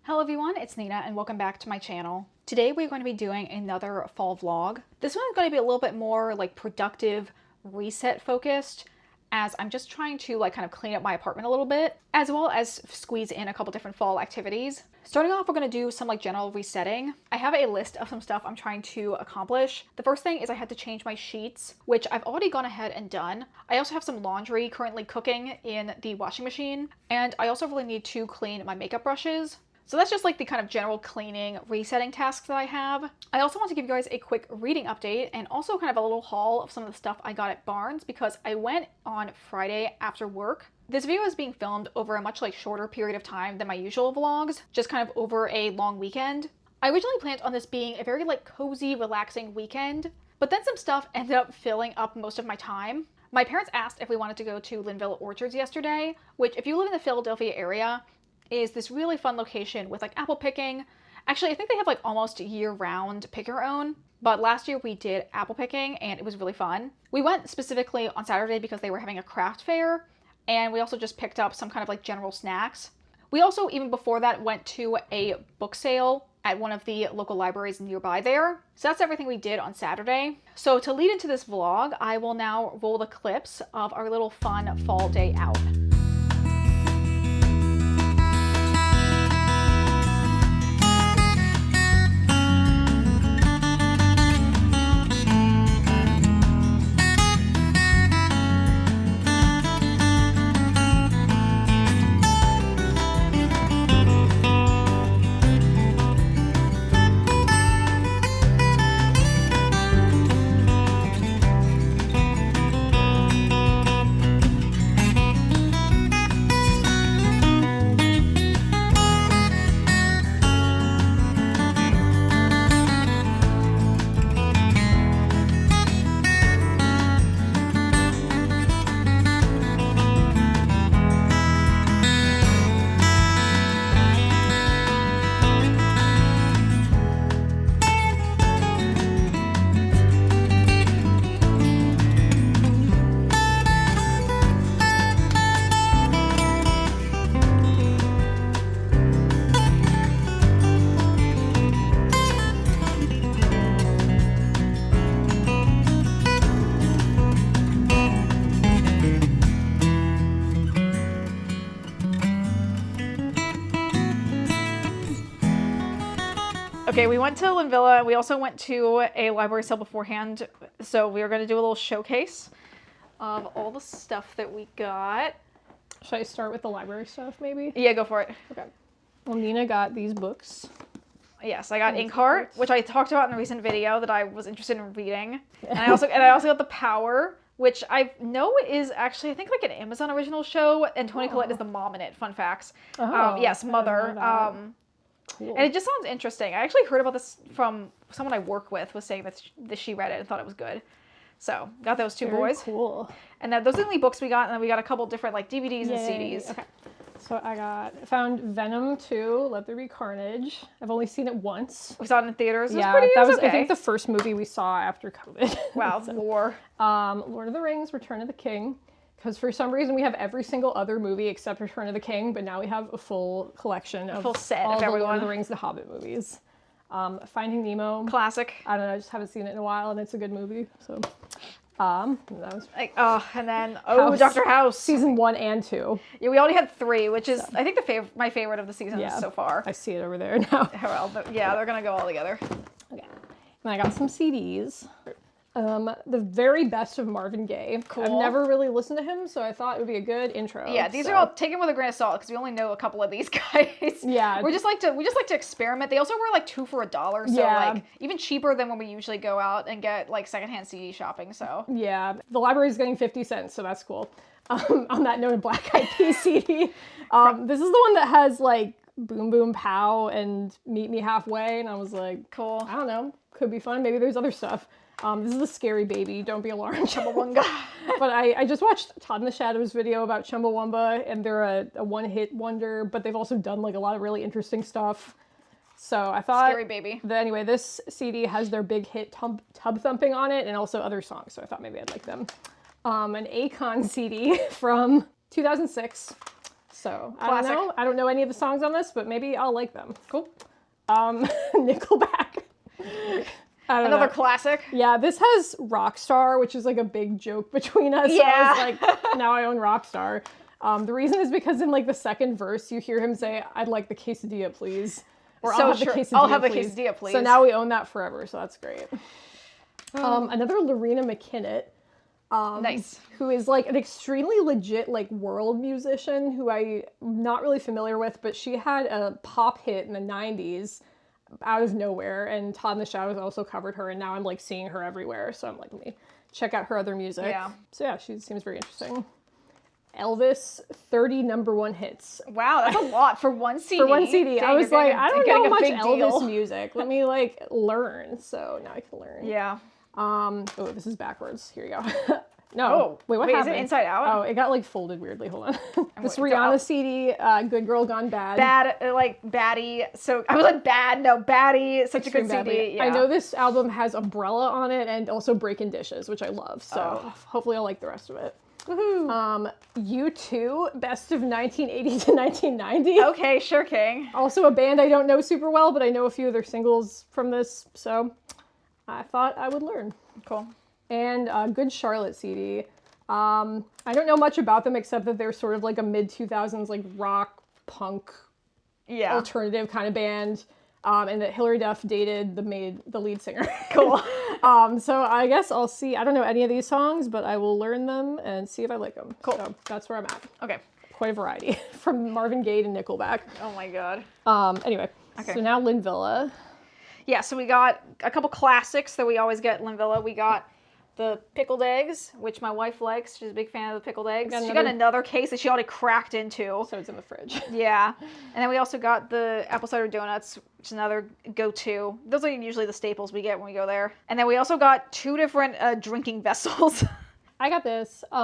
Hello everyone, it's Nina and welcome back to my channel. Today we're going to be doing another fall vlog. This one's going to be a little bit more like productive, reset focused, as I'm just trying to kind of clean up my apartment a little bit, as well as squeeze in a couple different fall activities. Starting off, we're going to do some general resetting. I have a list of some stuff I'm trying to accomplish. The first thing is I had to change my sheets, which I've already gone ahead and done. I also have some laundry currently cooking in the washing machine, and I also really need to clean my makeup brushes. So that's just the kind of general cleaning, resetting tasks that I have. I also want to give you guys a quick reading update and also kind of a little haul of some of the stuff I got at Barnes because I went on Friday after work. This video is being filmed over a much shorter period of time than my usual vlogs, just kind of over a long weekend. I originally planned on this being a very cozy, relaxing weekend, but then some stuff ended up filling up most of my time. My parents asked if we wanted to go to Linville Orchards yesterday, which if you live in the Philadelphia area, is this really fun location with apple picking. Actually, I think they have almost year-round pick your own, but last year we did apple picking and it was really fun. We went specifically on Saturday because they were having a craft fair, and we also just picked up some kind of general snacks. We also, even before that, went to a book sale at one of the local libraries nearby there. So that's everything we did on Saturday. So to lead into this vlog, I will now roll the clips of our little fun fall day out. Okay, we went to Linvilla. We also went to a library sale beforehand, so we were going to do a little showcase of all the stuff that we got. Should I start with the library stuff, maybe? Yeah, go for it. Okay. Well, Nina got these books. Yes, I got Inkheart, which I talked about in a recent video that I was interested in reading. And I also got The Power, which I know is actually, I think, an Amazon original show, and Toni Collette is the mom in it. Fun facts. Yes, Mother. Cool. And it just sounds interesting. I actually heard about this from someone I work with was saying that she read it and thought it was good. So, got those two boys. Cool. And then those are the only books we got, and then we got a couple different DVDs and CDs. Okay. So found Venom 2, Let There Be Carnage. I've only seen it once. We saw it in theaters. Yeah, it was okay. I think the first movie we saw after COVID. Wow, so, war. Lord of the Rings, Return of the King. Because for some reason we have every single other movie except Return of the King, but now we have a full collection of full set all of the everyone. Lord of the Rings, the Hobbit movies. Finding Nemo. Classic. I don't know, I just haven't seen it in a while, and it's a good movie. So, that was and then Dr. House season 1 and 2. Yeah, we already had 3, which is I think my favorite of the seasons so far. I see it over there now. Well, they're gonna go all together. Okay, and I got some CDs. The very best of Marvin Gaye. Cool. I've never really listened to him, so I thought it would be a good intro. Yeah, these are all taken with a grain of salt because we only know a couple of these guys. Yeah, we just like to experiment. They also were 2 for $1, so even cheaper than when we usually go out and get secondhand CD shopping. So yeah, the library is getting 50 cents, so that's cool. On that note, a Black Eyed Peas CD. This is the one that has Boom Boom Pow and Meet Me Halfway, and I was like, cool. I don't know, could be fun. Maybe there's other stuff. This is the Scary Baby, Don't Be Alarmed, Chumbawamba. But I just watched Todd in the Shadows video about Chumbawamba, and they're a one-hit wonder, but they've also done a lot of really interesting stuff. So I thought, Scary Baby. Anyway, this CD has their big hit Tub Thumping on it, and also other songs, so I thought maybe I'd like them. An Akon CD from 2006. So Classic. I don't know any of the songs on this, but maybe I'll like them. Cool. Nickelback. I don't Another know. classic. Yeah, this has Rockstar, which is like a big joke between us. Yeah. So I was like, now I own Rockstar. The reason is because in like the second verse, you hear him say, "I'd like the quesadilla, please." Or So I'll have sure. the quesadilla, I'll have the please." quesadilla, please. So now we own that forever, so that's great. Another Lorena McKinnett. Nice. Who is like an extremely legit like world musician who I'm not really familiar with, but she had a pop hit in the 90s out of nowhere, and Todd in the Shadows also covered her, and now I'm like seeing her everywhere, so I'm like, let me check out her other music. Yeah. So yeah, she seems very interesting. Elvis, 30 #1 hits. Wow, that's a lot for one CD. For one CD. Dang, I was you're like, getting I don't getting know a much big Elvis deal. music. Let me like learn. So now I can learn. Yeah. Oh, this is backwards. Here you go. No. Oh, wait, what wait, happened? Is it inside out? Oh, it got like folded weirdly. Hold on. This wait, Rihanna CD, Good Girl Gone Bad. Bad, like baddie. So I was like bad. No, baddie. Such Extreme a good CD. Badly. Yeah. I know this album has Umbrella on it and also Breaking Dishes, which I love. So Oh. hopefully I'll like the rest of it. Woohoo. U2, best of 1980 to 1990. Okay, sure, King. Also a band I don't know super well, but I know a few of their singles from this, so I thought I would learn. Cool. And Good Charlotte CD. I don't know much about them except that they're sort of like a mid-2000s like rock, punk, Yeah. alternative kind of band, and that Hilary Duff dated the lead singer. Cool. So I guess I'll see. I don't know any of these songs, but I will learn them and see if I like them. Cool. So that's where I'm at. Okay. Quite a variety from Marvin Gaye to Nickelback. Oh my god. Anyway, Okay. so now Lynn Villa. Yeah, so we got a couple classics that we always get in Linvilla. We got the pickled eggs, which my wife likes. She's a big fan of the pickled eggs. She got another case that she already cracked into. So it's in the fridge. Yeah. And then we also got the apple cider donuts, which is another go-to. Those are usually the staples we get when we go there. And then we also got 2 different drinking vessels. I got this. I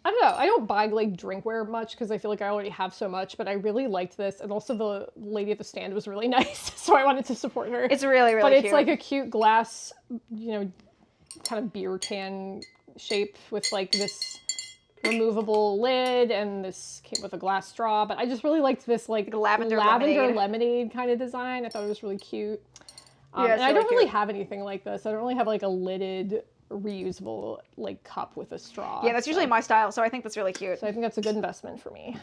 don't know. I don't buy like drinkware much because I feel like I already have so much, but I really liked this. And also the lady at the stand was really nice, so I wanted to support her. It's really, really But cute. it's like a cute glass, kind of beer can shape with like this removable lid, and this came with a glass straw. But I just really liked this like lavender lemonade kind of design. I thought it was really cute. Yeah, it's and I really don't really cute. have anything like this. I don't really have like a lidded reusable like cup with a straw. Yeah, that's usually my style, so I think that's really cute. So I think that's a good investment for me.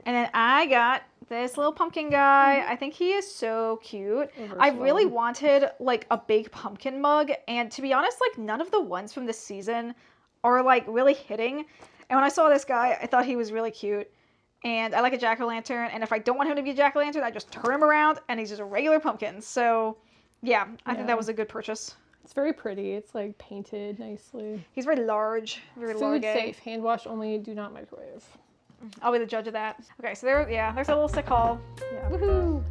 And then I got this little pumpkin guy. I think he is so cute. I really wanted like a big pumpkin mug, and to be honest, like none of the ones from this season are like really hitting. And when I saw this guy, I thought he was really cute. And I like a jack-o'-lantern, and if I don't want him to be a jack-o'-lantern, I just turn him around and he's just a regular pumpkin. So yeah, I think that was a good purchase. It's very pretty. It's like painted nicely. He's very large, very Food large. safe. Hand wash only. Do not microwave. I'll be the judge of that. Okay, so there's a little sick haul. Yeah. Woohoo!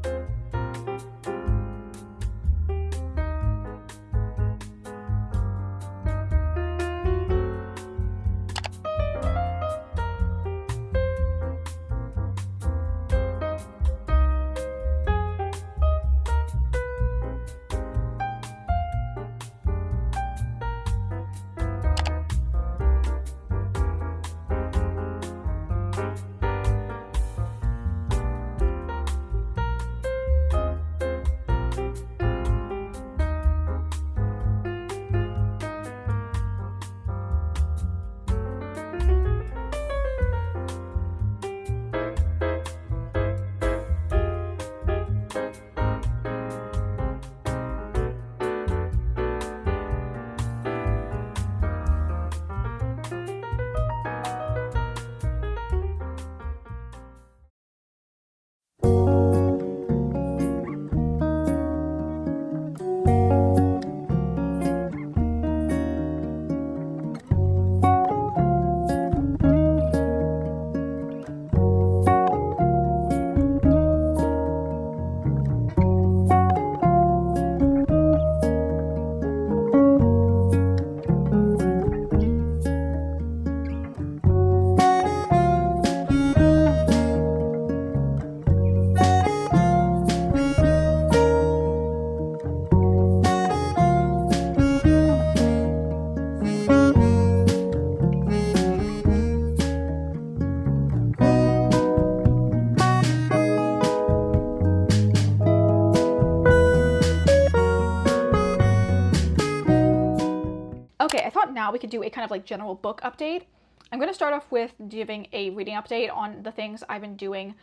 now we could do a kind of like general book update. I'm going to start off with giving a reading update on the things I've been doing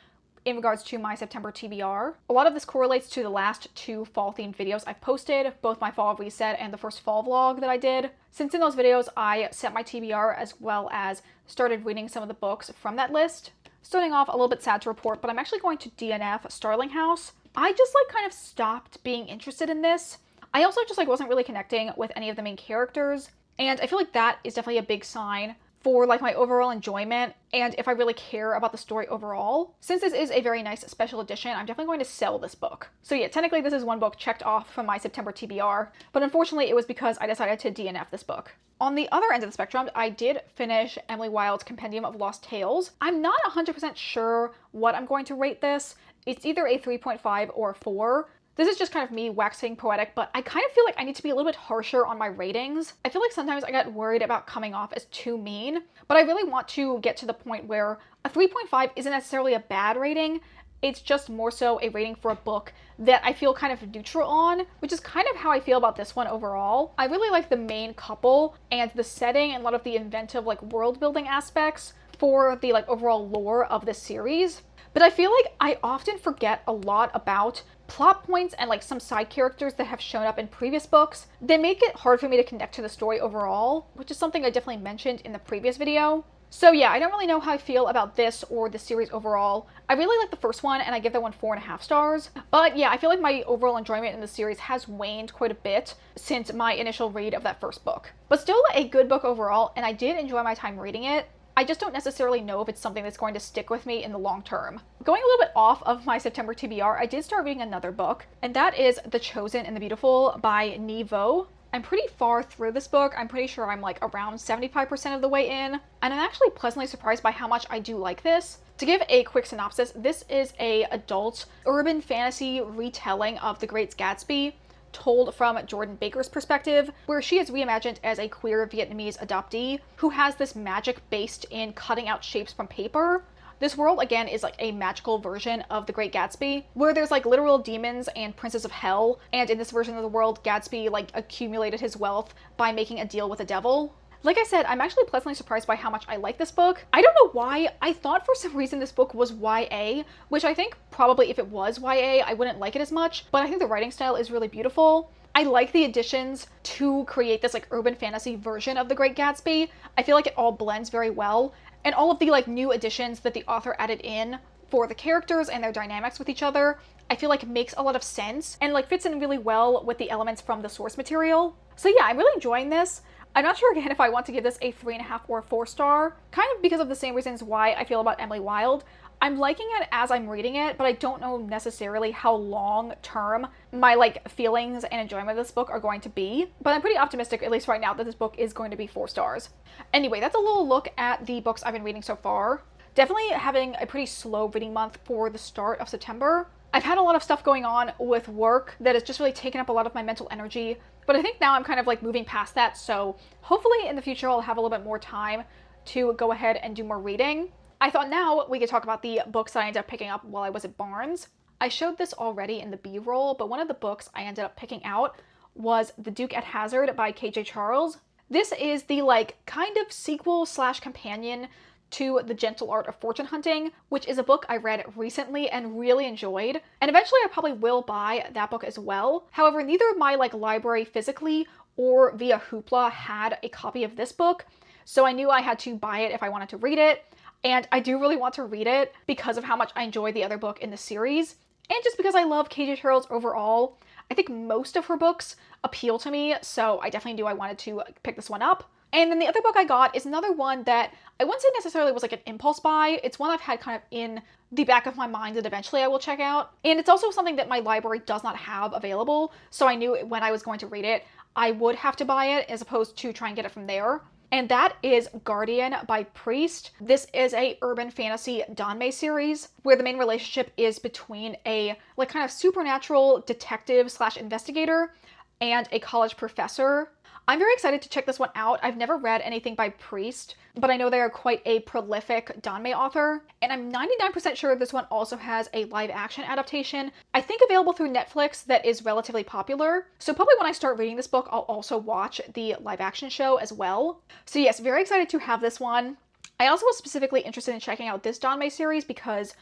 in regards to my September TBR. A lot of this correlates to the last 2 fall-themed videos I've posted, both my fall reset and the first fall vlog that I did. Since in those videos I set my TBR as well as started reading some of the books from that list. Starting off, a little bit sad to report, but I'm actually going to DNF Starling House. I just like kind of stopped being interested in this. I also just like wasn't really connecting with any of the main characters, and I feel like that is definitely a big sign for like my overall enjoyment and if I really care about the story overall. Since this is a very nice special edition, I'm definitely going to sell this book. So yeah, technically this is one book checked off from my September TBR, but unfortunately it was because I decided to DNF this book. On the other end of the spectrum, I did finish Emily Wilde's Compendium of Lost Tales. I'm not 100% sure what I'm going to rate this. It's either a 3.5 or a 4. This is just kind of me waxing poetic, but I kind of feel like I need to be a little bit harsher on my ratings. I feel like sometimes I get worried about coming off as too mean, but I really want to get to the point where a 3.5 isn't necessarily a bad rating. It's just more so a rating for a book that I feel kind of neutral on, which is kind of how I feel about this one overall. I really like the main couple and the setting and a lot of the inventive like world building aspects for the like overall lore of this series. But I feel like I often forget a lot about plot points and like some side characters that have shown up in previous books. They make it hard for me to connect to the story overall, which is something I definitely mentioned in the previous video. So yeah, I don't really know how I feel about this or the series overall. I really like the first one and I give that one 4.5 stars. But yeah, I feel like my overall enjoyment in the series has waned quite a bit since my initial read of that first book. But still a good book overall, and I did enjoy my time reading it. I just don't necessarily know if it's something that's going to stick with me in the long term. Going a little bit off of my September TBR, I did start reading another book, and that is The Chosen and the Beautiful by Nhi Vo. I'm pretty far through this book. I'm pretty sure I'm like around 75% of the way in, and I'm actually pleasantly surprised by how much I do like this. To give a quick synopsis, this is a adult urban fantasy retelling of The Great Gatsby, told from Jordan Baker's perspective, where she is reimagined as a queer Vietnamese adoptee who has this magic based in cutting out shapes from paper. This world, again, is like a magical version of The Great Gatsby, where there's like literal demons and princes of hell, and in this version of the world, Gatsby like accumulated his wealth by making a deal with the devil. Like I said, I'm actually pleasantly surprised by how much I like this book. I don't know why. I thought for some reason this book was YA, which I think probably if it was YA, I wouldn't like it as much, but I think the writing style is really beautiful. I like the additions to create this like urban fantasy version of The Great Gatsby. I feel like it all blends very well, and all of the like new additions that the author added in for the characters and their dynamics with each other, I feel like makes a lot of sense and like fits in really well with the elements from the source material. So yeah, I'm really enjoying this. I'm not sure again if I want to give this a 3.5 or a 4 star, kind of because of the same reasons why I feel about Emily Wilde. I'm liking it as I'm reading it, but I don't know necessarily how long term my like feelings and enjoyment of this book are going to be. But I'm pretty optimistic, at least right now, that this book is going to be 4 stars. Anyway, that's a little look at the books I've been reading so far. Definitely having a pretty slow reading month for the start of September. I've had a lot of stuff going on with work that has just really taken up a lot of my mental energy, but I think now I'm kind of like moving past that, so hopefully in the future I'll have a little bit more time to go ahead and do more reading. I thought now we could talk about the books that I ended up picking up while I was at Barnes. I showed this already in the B-roll, but one of the books I ended up picking out was The Duke at Hazard by KJ Charles. This is the like kind of sequel slash companion to The Gentle Art of Fortune Hunting, which is a book I read recently and really enjoyed. And eventually I probably will buy that book as well. However, neither of my like library physically or via Hoopla had a copy of this book, so I knew I had to buy it if I wanted to read it. And I do really want to read it because of how much I enjoy the other book in the series, and just because I love KJ Charles overall. I think most of her books appeal to me, so I wanted to pick this one up. And then the other book I got is another one that I wouldn't say necessarily was like an impulse buy. It's one I've had kind of in the back of my mind that eventually I will check out. And it's also something that my library does not have available, so I knew when I was going to read it, I would have to buy it as opposed to try and get it from there. And that is Guardian by Priest. This is a urban fantasy Danmei series where the main relationship is between a like kind of supernatural detective slash investigator and a college professor. I'm very excited to check this one out. I've never read anything by Priest, but I know they are quite a prolific Danmei author, and I'm 99% sure this one also has a live action adaptation, I think available through Netflix, that is relatively popular. So probably when I start reading this book, I'll also watch the live action show as well. So yes, very excited to have this one. I also was specifically interested in checking out this Danmei series because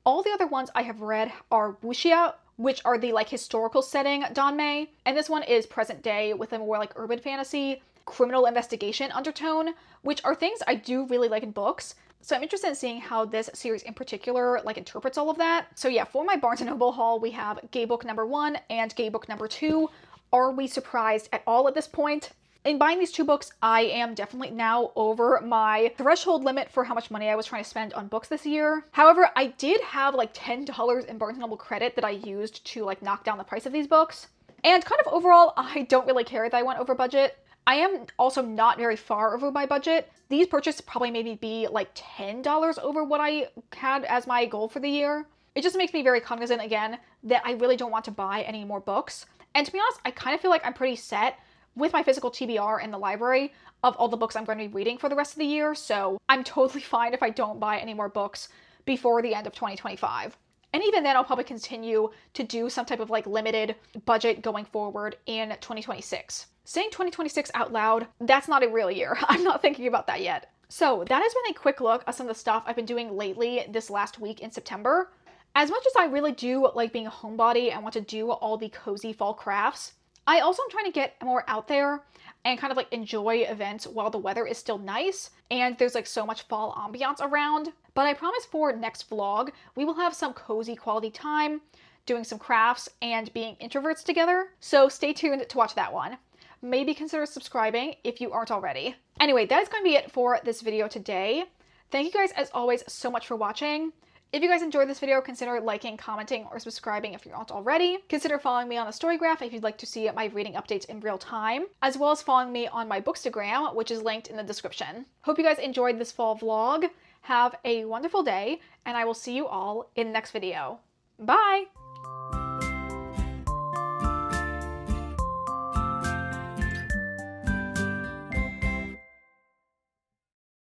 all the other ones I have read are wuxia, which are the like historical setting Danmei, and this one is present day with a more like urban fantasy, criminal investigation undertone, which are things I do really like in books. So I'm interested in seeing how this series in particular like interprets all of that. So yeah, for my Barnes & Noble haul, we have Gay Book number 1 and Gay Book number 2. Are we surprised at all at this point? In buying these 2 books, I am definitely now over my threshold limit for how much money I was trying to spend on books this year. However, I did have like $10 in Barnes & Noble credit that I used to like knock down the price of these books. And kind of overall, I don't really care that I went over budget. I am also not very far over my budget. These purchases probably maybe be like $10 over what I had as my goal for the year. It just makes me very cognizant again that I really don't want to buy any more books. And to be honest, I kind of feel like I'm pretty set with my physical TBR in the library of all the books I'm going to be reading for the rest of the year, so I'm totally fine if I don't buy any more books before the end of 2025. And even then, I'll probably continue to do some type of like limited budget going forward in 2026. Saying 2026 out loud, that's not a real year. I'm not thinking about that yet. So that has been a quick look at some of the stuff I've been doing lately this last week in September. As much as I really do like being a homebody and want to do all the cozy fall crafts, I also am trying to get more out there and kind of like enjoy events while the weather is still nice and there's like so much fall ambiance around. But I promise for next vlog, we will have some cozy quality time, doing some crafts and being introverts together. So stay tuned to watch that one. Maybe consider subscribing if you aren't already. Anyway, that is going to be it for this video today. Thank you guys as always so much for watching. If you guys enjoyed this video, consider liking, commenting, or subscribing if you aren't already. Consider following me on the Storygraph if you'd like to see my reading updates in real time, as well as following me on my Bookstagram, which is linked in the description. Hope you guys enjoyed this fall vlog. Have a wonderful day, and I will see you all in the next video. Bye!